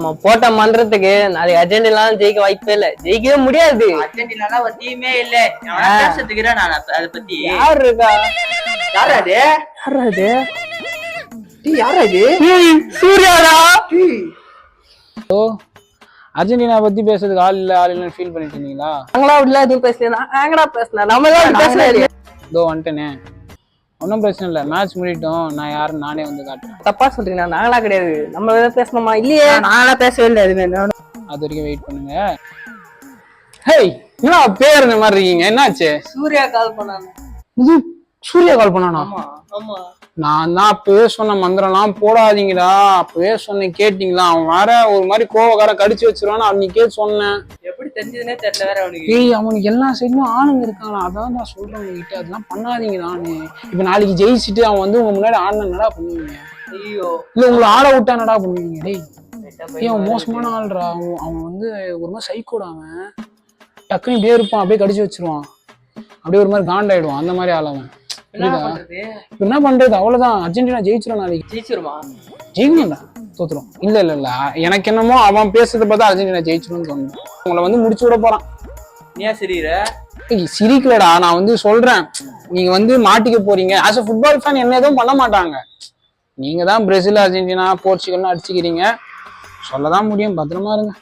நம்ம போட்ட மன்றத்துக்கு நாளைக்கு அர்ஜென்டினா ஜெயிக்க வாய்ப்பே இல்ல, ஜெயிக்கவே முடியாது. அர்ஜென்டினா ஒரு டீமே இல்ல. பேசுறதுக்குறேன் நான் அதை பத்தி. யார் இருக்கா? யாராது யாராது? சூர்யாடா. அர்ஜென்டினா பத்தி பேசுறதுக்கு ஆள் இல்லைன்னு ஃபீல் பண்ணிட்டு இருந்தீங்களா? நாங்களா அப்படிலாம் எதுவும் பேசல. நாங்கடா பேசலாம், நம்ம எல்லாம் பேசல. இதோ வந்துட்டேனே, ஒன்றும் பிரச்சனை இல்லை. மேட்ச் முடிட்டோம், நான் யாருன்னு நானே வந்து காட்டுறேன். தப்பா சொல்றீங்களா? நாங்களா கிடையாது. நம்ம எதாவது பேசணுமா? இல்லையே, நாங்களா பேசவே இல்லை எதுவுமே. அது வரைக்கும் வெயிட் பண்ணுங்க. ஹேய், என்ன பேர் இந்த மாதிரி இருக்கீங்க? என்னாச்சு? சூர்யா கால் பண்ணாங்க. சூர்யா கால் பண்ணானா? ஆமா. நான் தான் அப்பவே சொன்ன மந்திரம்லாம் போடாதீங்கடா, அப்பவே சொன்னேன் கேட்டீங்களா? அவன் வேற ஒரு மாதிரி கோவக்கார கடிச்சு வச்சிருவான்னு அவனுக்கே சொன்னேன். எப்படி தெரிஞ்சதுன்னே தெரியல வேற அவனுக்கு. ஏய், அவனுக்கு எல்லா சைட்லயும் ஆளுங்க இருக்காங்க. அதான் நான் சொல்றேன் உங்ககிட்ட, அதெல்லாம் பண்ணாதீங்கடான்னு. இப்ப நாளைக்கு ஜெயிச்சுட்டு அவன் வந்து உங்க முன்னாடி ஆடினா பண்ணுவீங்க? ஐயோ, இல்ல உங்களை ஆட விட்டா என்னடா பண்ணுவீங்க? டேய், அவன் மோசமான ஆள்றா. அவன் வந்து ஒரு மாதிரி சைக்கோட. அவன் டக்குன்னு இப்படியே இருப்பான், அப்படியே கடிச்சு வச்சிருவான், அப்படியே ஒரு மாதிரி காண்டாயிடுவான். அந்த மாதிரி ஆள் அவன். என்ன பண்றது? அவ்வளவுதான், அர்ஜென்டினா ஜெயிச்சிரும். நாளைக்கு ஜெயிச்சிருமா? ஜெயிக்கணும்டா, தோத்துரும். இல்ல எனக்கு என்னமோ அவன் பேசுறத பார்த்தா அர்ஜென்டினா ஜெயிச்சிரும்னு தோணுது. உங்களை வந்து முடிச்சு விட போறான். ஏன் சிரிக்கிற? சிரிக்கலடா, நான் வந்து சொல்றேன், நீங்க வந்து மாட்டிக்க போறீங்க. ஆஸ் அ ஃபுட்பால் ஃபேன் என்ன எதுவும் பண்ண மாட்டாங்க. நீங்க தான் பிரேசில், அர்ஜென்டினா, போர்ச்சுகல்னு அடிச்சுக்கிறீங்க. சொல்லதான் முடியும். பத்திரமா இருங்க.